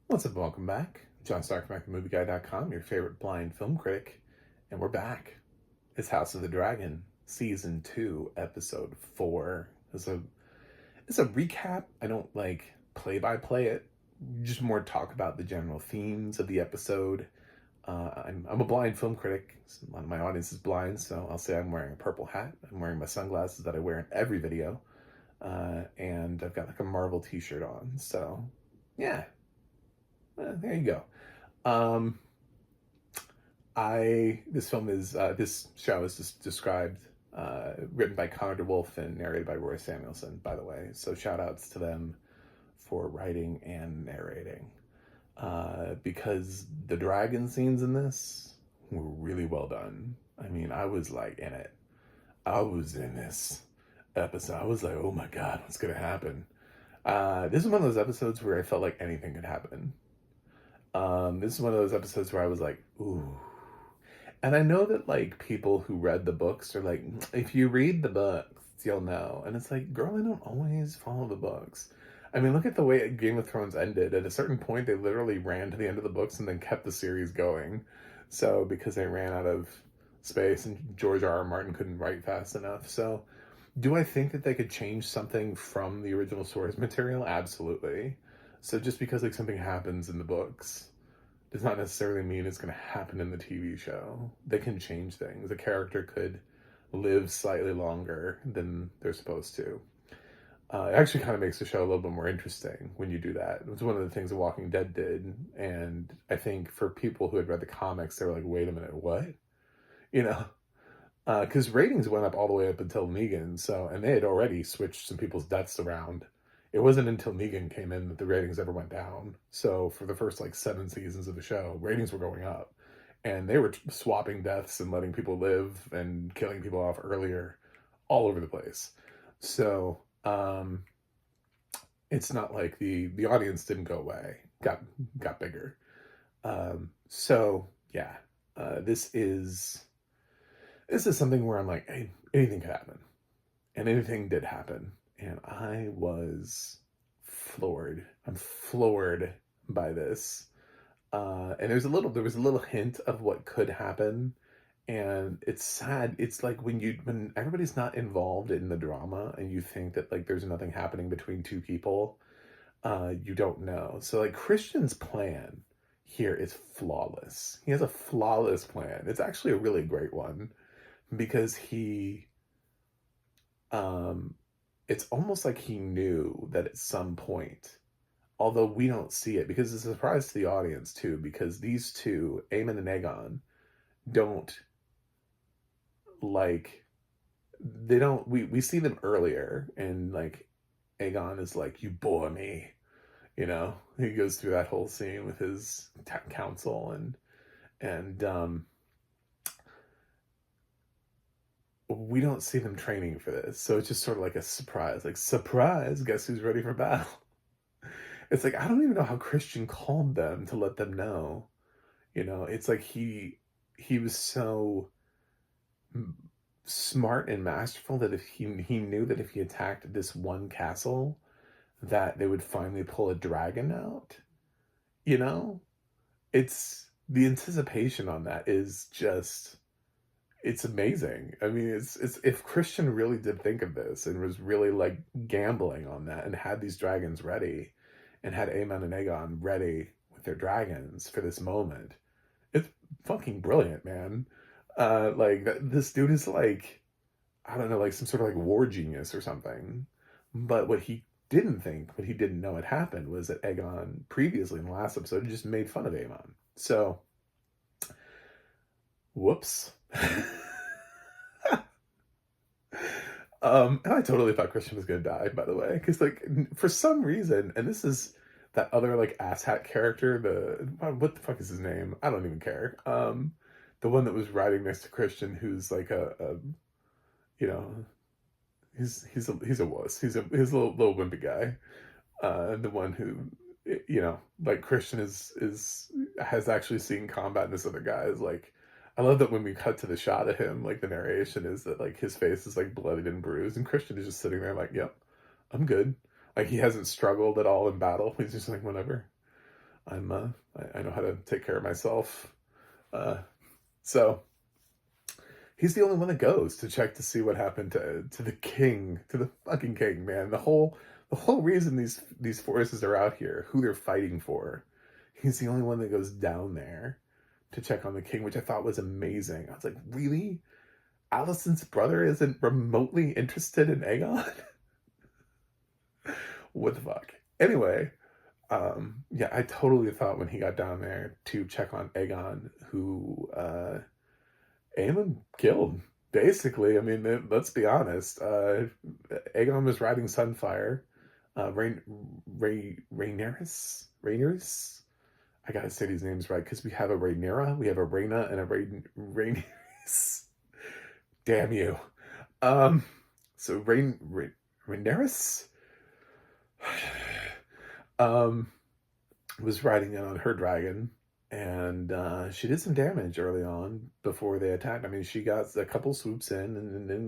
What's up? Welcome back. John Stark from MovieGuy.com, your favorite blind film critic, and we're back. It's House of the Dragon, Season 2, Episode 4. It's a recap. I don't like play by play it, just more talk about the general themes of the episode. I'm a blind film critic. A lot of my audience is blind, so I'll say I'm wearing a purple hat. I'm wearing my sunglasses that I wear in every video. And I've got like a Marvel t shirt on. So, yeah, there you go. Um, this show is just described, written by Connor DeWolf and narrated by Roy Samuelson. By the way, so shout outs to them for writing and narrating, because the dragon scenes in this were really well done. I mean, I was like in it. I was in this episode. I was like, oh my god, what's gonna happen? This is one of those episodes where I felt like anything could happen. This is one of those episodes where I was like, ooh. And I know that like people who read the books are like, if you read the books, you'll know. And it's like, girl, I don't always follow the books. I mean, look at the way Game of Thrones ended. At a certain point, they literally ran to the end of the books and then kept the series going. So because they ran out of space and George R. R. Martin couldn't write fast enough. So do I think that they could change something from the original source material? Absolutely. So just because like something happens in the books does not necessarily mean it's going to happen in the TV show. They can change things. A character could live slightly longer than they're supposed to. It actually kind of makes the show a little bit more interesting when you do that. It was one of the things The Walking Dead did. And I think for people who had read the comics, they were like, wait a minute, what? You know? Because ratings went up all the way up until Negan, so, and they had already switched some people's deaths around. It wasn't until Negan came in that the ratings ever went down. So for the first like 7 seasons of the show, ratings were going up, and they were swapping deaths and letting people live and killing people off earlier, all over the place. So it's not like the audience didn't go away; got bigger. So yeah, this is something where I'm like, hey, anything could happen. And anything did happen. And I was floored. I'm floored by this. And there was a little hint of what could happen. And it's sad. It's like when everybody's not involved in the drama and you think that like there's nothing happening between two people, you don't know. So like Christian's plan here is flawless. He has a flawless plan. It's actually a really great one because um it's almost like he knew that at some point, although we don't see it because it's a surprise to the audience too, because these two, Aemon and Aegon, don't like they don't we see them earlier, and like Aegon is like, you bore me, he goes through that whole scene with his council, and we don't see them training for this. So it's just sort of like a surprise. Like, surprise, guess who's ready for battle? It's like, I don't even know how Christian called them to let them know. It's like he was so smart and masterful that if he knew that if he attacked this one castle, that they would finally pull a dragon out. You know? It's the anticipation on that is just it's amazing. I mean, it's if Christian really did think of this and was really like gambling on that and had these dragons ready and had Aemon and Aegon ready with their dragons for this moment, it's fucking brilliant, man. This dude is like, I don't know, like some sort of like war genius or something. But what he didn't know had happened was that Aegon previously in the last episode had just made fun of Aemon. So, whoops. And I totally thought Christian was gonna die, by the way, because like for some reason, and this is that other like asshat character, what the fuck is his name? I don't even care. The one that was riding next to Christian, who's like a you know, he's a wuss. He's a little wimpy guy. The one who, like Christian is has actually seen combat, and this other guy is like, I love that when we cut to the shot of him, like the narration is that like his face is like bloodied and bruised, and Christian is just sitting there like, yep, I'm good. Like he hasn't struggled at all in battle. He's just like, whatever. I know how to take care of myself. So he's the only one that goes to check to see what happened to the king, to the fucking king, man. The whole reason these forces are out here, who they're fighting for, he's the only one that goes down there to check on the king, which I thought was amazing. I was like, really? Alicent's brother isn't remotely interested in Aegon? What the fuck? Anyway, yeah, I totally thought when he got down there to check on Aegon, who Aemon killed. Basically, I mean, let's be honest. Aegon was riding Sunfire. Rhaenyra's. I gotta say these names right because we have a Rhaenyra, we have a Rhaena, and a Rhaenyra. Damn you. So Rhaenyra was riding in on her dragon, and she did some damage early on before they attacked. I mean, she got a couple swoops in, and then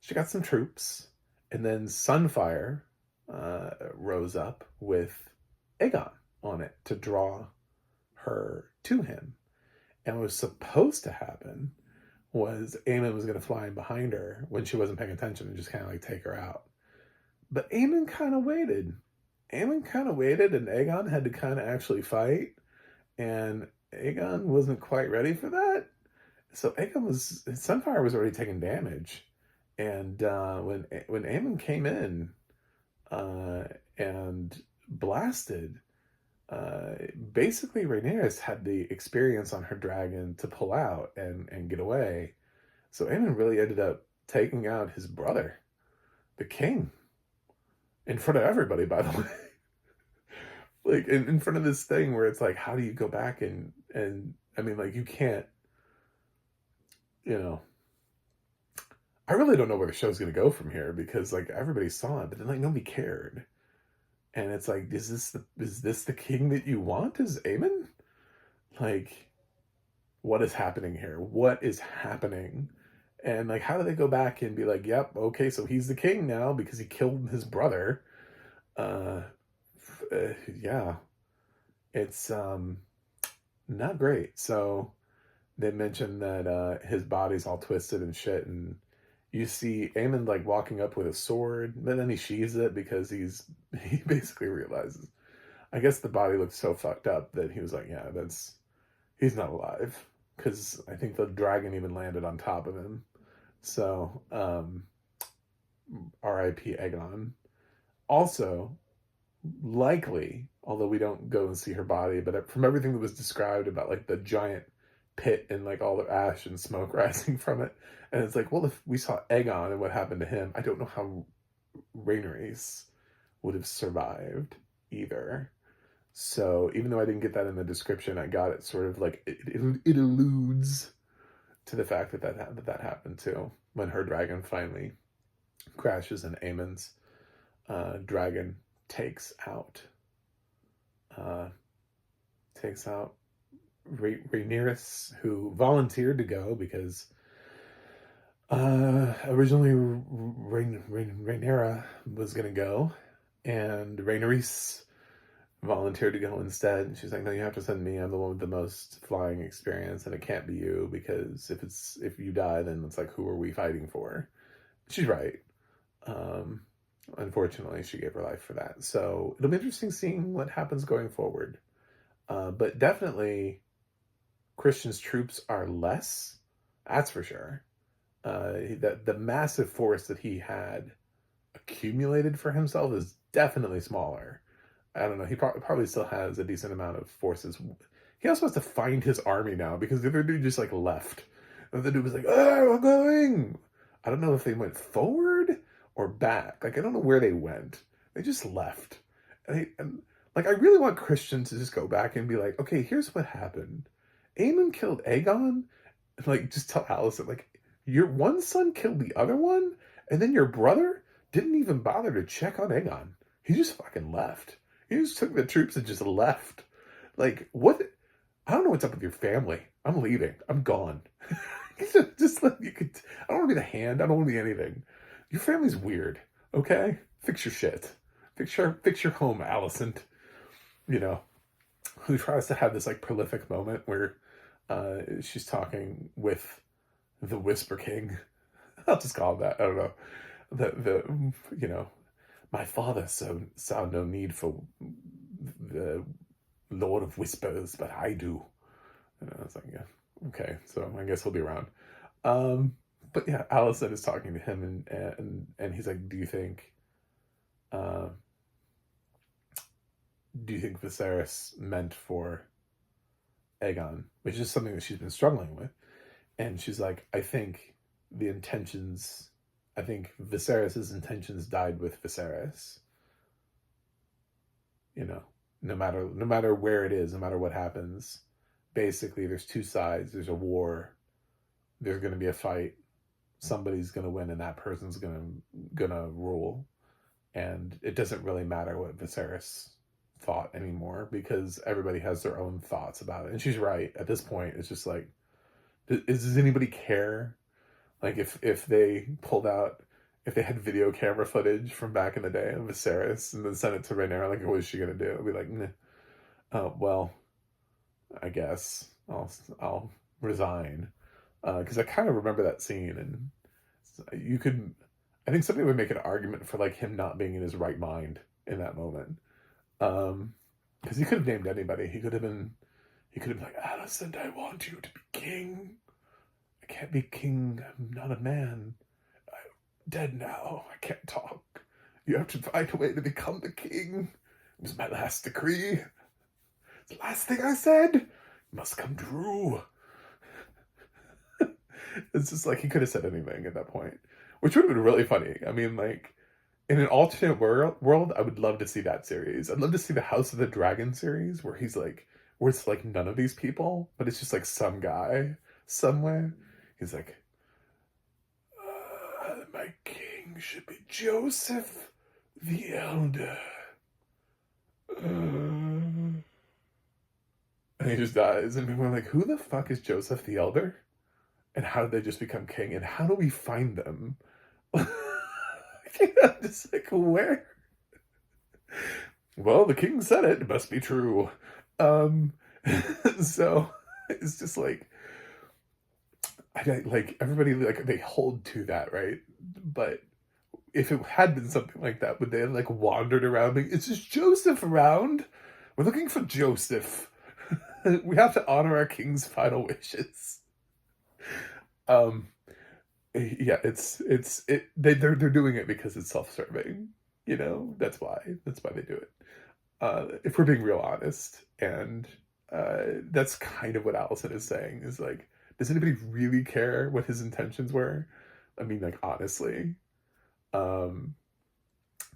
she got some troops, and then Sunfire rose up with Aegon on it to draw her to him. And what was supposed to happen was Aemon was going to fly in behind her when she wasn't paying attention and just kind of like take her out. But Aemon kind of waited. And Aegon had to kind of actually fight, and Aegon wasn't quite ready for that. So Sunfire was already taking damage, and when Aemon came in and blasted, basically Rhaenyra had the experience on her dragon to pull out and get away. So Aemon really ended up taking out his brother, the king, in front of everybody, by the way. Like, in front of this thing where it's like, how do you go back and I mean, like, you can't, I really don't know where the show's going to go from here because, like, everybody saw it, but then, like, nobody cared. And it's like, is this the king that you want? Is Aemon? Like, what is happening here? What is happening? And, like, how do they go back and be like, yep, okay, so he's the king now because he killed his brother. Yeah, it's not great. So they mentioned that his body's all twisted and shit, and you see Aemon like walking up with a sword, but then he sheathes it because he basically realizes, I guess the body looked so fucked up that he was like, yeah, he's not alive, because I think the dragon even landed on top of him. So R.I.P. Aegon. Also, likely, although we don't go and see her body, but from everything that was described about like the giant pit and like all the ash and smoke rising from it, and it's like, well, if we saw Aegon and what happened to him, I don't know how Rhaenyra would have survived either. So even though I didn't get that in the description, I got it sort of like it alludes to the fact that happened too, when her dragon finally crashes and Aemon's dragon takes out Rhaenyra, who volunteered to go because originally Rhaenyra was gonna go, and Rhaenyra volunteered to go instead. And she's like, no, you have to send me. I'm the one with the most flying experience, and it can't be you, because if you die, then it's like, who are we fighting for? She's right. Unfortunately, she gave her life for that. So it'll be interesting seeing what happens going forward. But definitely, Christian's troops are less. That's for sure. The massive force that he had accumulated for himself is definitely smaller. I don't know. He probably still has a decent amount of forces. He also has to find his army now because the other dude just like left. And the dude was like, "Oh, I'm going." I don't know if they went forward or back. Like, I don't know where they went. They just left. And like, I really want Christian to just go back and be like, okay, here's what happened. Aemon killed Aegon. And like, just tell Alicent, like, your one son killed the other one, and then your brother didn't even bother to check on Aegon. He just fucking left. He just took the troops and just left. Like, what? I don't know what's up with your family. I'm leaving. I'm gone. Just like, you could. I don't want to be the hand. I don't want to be anything. Your family's weird. Okay, fix your shit. Fix your home, Alicent. who tries to have this like prolific moment where she's talking with the Whisper King. I'll just call him that. I don't know. The you know, my father saw no need for the Lord of Whispers, but I do. And I was like, yeah, okay, so I guess he'll be around. Um, but yeah, Allison is talking to him, and he's like, uh, do you think Viserys meant for Aegon, which is something that she's been struggling with? And she's like, the intentions, I think Viserys's intentions died with Viserys. You know, no matter where it is, no matter what happens, basically there's two sides. There's a war. There's going to be a fight. Somebody's going to win, and that person's gonna rule. And it doesn't really matter what Viserys thought anymore because everybody has their own thoughts about it. And she's right. At this point, it's just like, does anybody care? Like if they pulled out, if they had video camera footage from back in the day of Viserys and then sent it to Rhaenyra, like, what is she gonna do? I'd be like, nah. Well, I guess I'll resign, because I kind of remember that scene, and you could, I think somebody would make an argument for like him not being in his right mind in that moment, because he could have named anybody. He could have been like, Alicent, I want you to be king. I can't be king. I'm not a man. I'm dead now. I can't talk. You have to find a way to become the king. It was my last decree. The last thing I said must come true. It's just like he could have said anything at that point, which would have been really funny. I mean, like, in an alternate world, I would love to see that series. I'd love to see the House of the Dragon series where where it's like none of these people, but it's just like some guy somewhere. He's like, my king should be Joseph the Elder. And he just dies, and we're like, who the fuck is Joseph the Elder? And how did they just become king? And how do we find them? Just like, where? Well, the king said it. It must be true. So it's just like, like everybody, like they hold to that, right? But if it had been something like that, would they have like wandered around? Like, it's just Joseph around. We're looking for Joseph. We have to honor our king's final wishes. Um, yeah, they're doing it because it's self-serving. You know, that's why they do it. If we're being real honest, and that's kind of what Allison is saying, is like, does anybody really care what his intentions were? I mean, like, honestly. Um,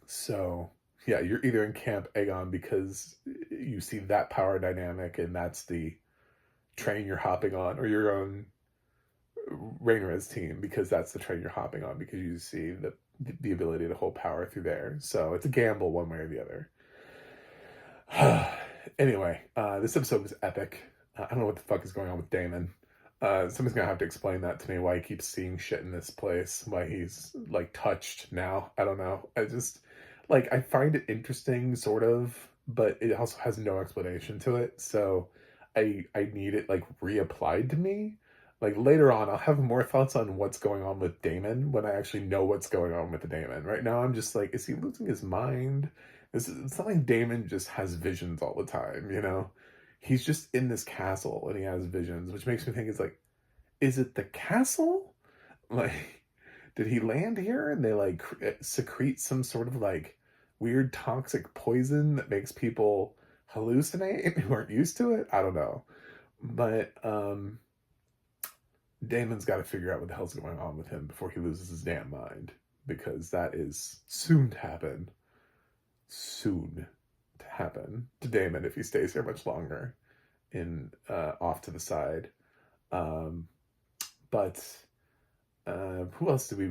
so yeah, you're either in Camp Aegon because you see that power dynamic and that's the train you're hopping on, or you're on Rhaenyra's team because that's the train you're hopping on because you see the ability to hold power through there. So it's a gamble one way or the other. Anyway, this episode was epic. I don't know what the fuck is going on with Daemon. Somebody's gonna have to explain that to me, why he keeps seeing shit in this place, why he's like touched now. I don't know. I just, like, I find it interesting, sort of, but it also has no explanation to it. So I need it like reapplied to me. Like later on, I'll have more thoughts on what's going on with Daemon when I actually know what's going on with the Daemon. Right now, I'm just like, is he losing his mind? It's not like Daemon just has visions all the time, you know? He's just in this castle and he has visions, which makes me think, it's like, is it the castle? Like, did he land here and they like secrete some sort of like weird toxic poison that makes people hallucinate who aren't used to it? I don't know. But Damon's got to figure out what the hell's going on with him before he loses his damn mind, because that is soon to happen. Soon to happen to Daemon if he stays here much longer in off to the side. But who else did we?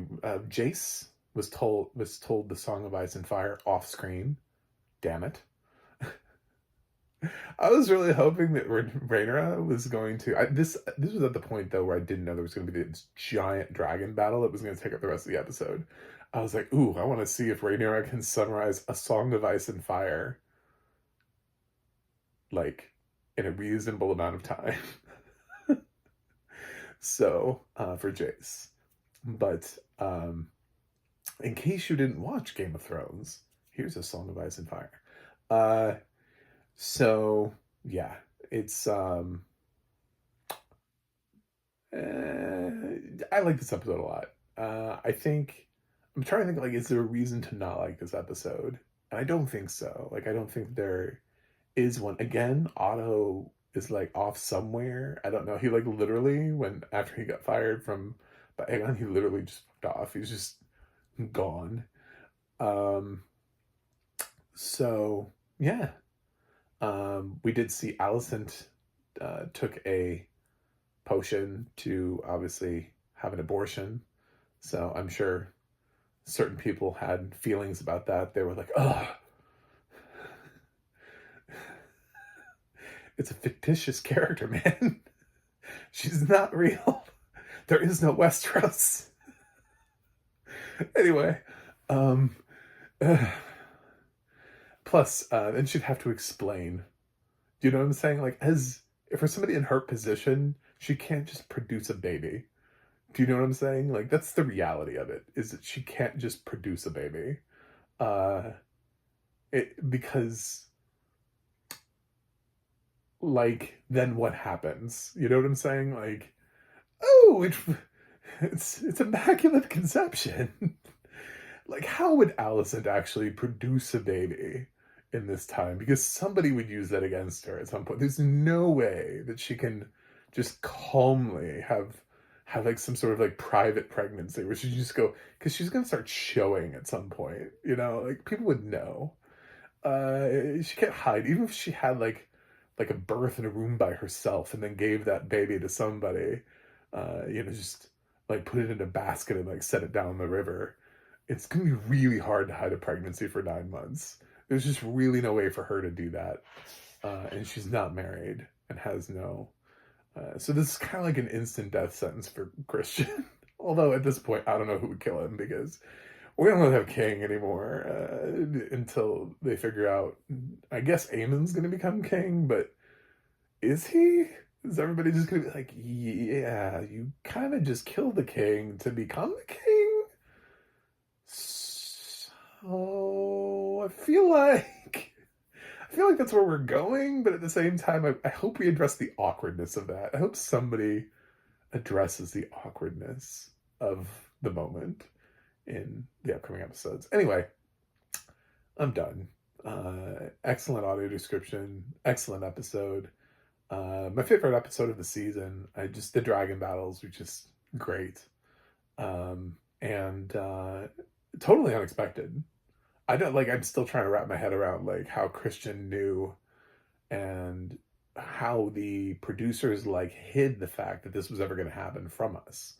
Jace was told the Song of Ice and Fire off screen. Damn it! I was really hoping that Rhaenyra was going to. This was at the point though where I didn't know there was going to be this giant dragon battle that was going to take up the rest of the episode. I was like, ooh, I want to see if Rhaenyra can summarize a Song of Ice and Fire, like, in a reasonable amount of time. So, for Jace. But in case you didn't watch Game of Thrones, here's a Song of Ice and Fire. Uh, so yeah, it's I like this episode a lot. I think I'm trying to think like, is there a reason to not like this episode? And I don't think so. Like, I don't think there is one. Again, Otto is like off somewhere. I don't know. He like literally when after he got fired from Aegon, he literally just fucked off. He's just gone. Um, so yeah, we did see Alicent took a potion to obviously have an abortion. So I'm sure certain people had feelings about that. They were like, "Oh, it's a fictitious character, man. She's not real. There is no Westeros." Anyway, um, uh, plus, then she'd have to explain. Do you know what I'm saying? Like, as for somebody in her position, she can't just produce a baby. Do you know what I'm saying? Like, that's the reality of it, is that she can't just produce a baby. Uh, because, like, then what happens? You know what I'm saying? Like, oh, it's immaculate conception. Like, how would Alicent actually produce a baby in this time? Because somebody would use that against her at some point. There's no way that she can just calmly have like some sort of like private pregnancy where she just go, because she's gonna start showing at some point. You know, like people would know. She can't hide, even if she had like a birth in a room by herself and then gave that baby to somebody. Just like put it in a basket and like set it down the river. It's gonna be really hard to hide a pregnancy for 9 months. There's just really no way for her to do that, and she's not married and has no. So this is kind of like an instant death sentence for Christian. Although at this point, I don't know who would kill him because we don't really have king anymore until they figure out. I guess Aemon's gonna become king, but is he? Is everybody just gonna be like, yeah, you kind of just killed the king to become the king? So I feel like that's where we're going, but at the same time, I hope we address the awkwardness of that. I hope somebody addresses the awkwardness of the moment in the upcoming episodes. Anyway, I'm done. Excellent audio description, excellent episode. My favorite episode of the season. The dragon battles were just great. And totally unexpected. I'm still trying to wrap my head around like how Christian knew and how the producers like hid the fact that this was ever going to happen from us,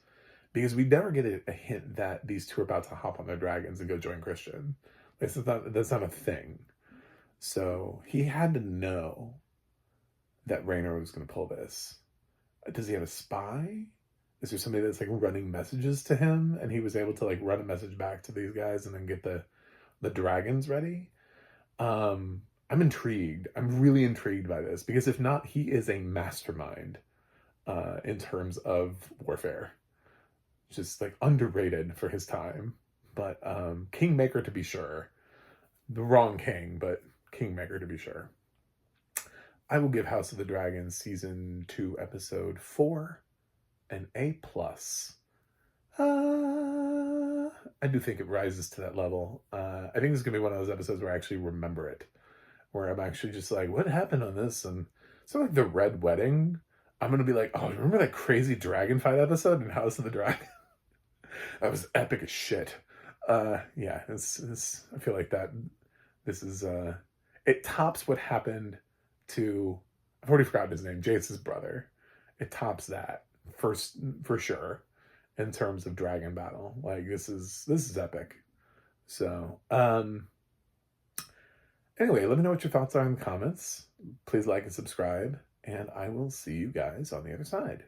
because we never get a hint that these two are about to hop on their dragons and go join Christian. That's not a thing. So he had to know that Rhaenyra was going to pull this. Does he have a spy? Is there somebody that's like running messages to him and he was able to like run a message back to these guys and then get the dragons ready? I'm intrigued. I'm really intrigued by this, because if not, he is a mastermind in terms of warfare. Just like underrated for his time. But Kingmaker to be sure. The wrong king, but Kingmaker to be sure. I will give House of the Dragon season 2 episode 4 an A+. I do think it rises to that level. I think this is gonna be one of those episodes where I actually remember it, where I'm actually just like, what happened on this? And so like the Red Wedding, I'm gonna be like, oh, remember that crazy dragon fight episode in House of the Dragon? That was epic as shit. Yeah, it's I feel like that this is it tops what happened to, I've already forgotten his name, Jace's brother. It tops that first for sure in terms of dragon battle. Like this is epic. So anyway, let me know what your thoughts are in the comments. Please like and subscribe, and I will see you guys on the other side.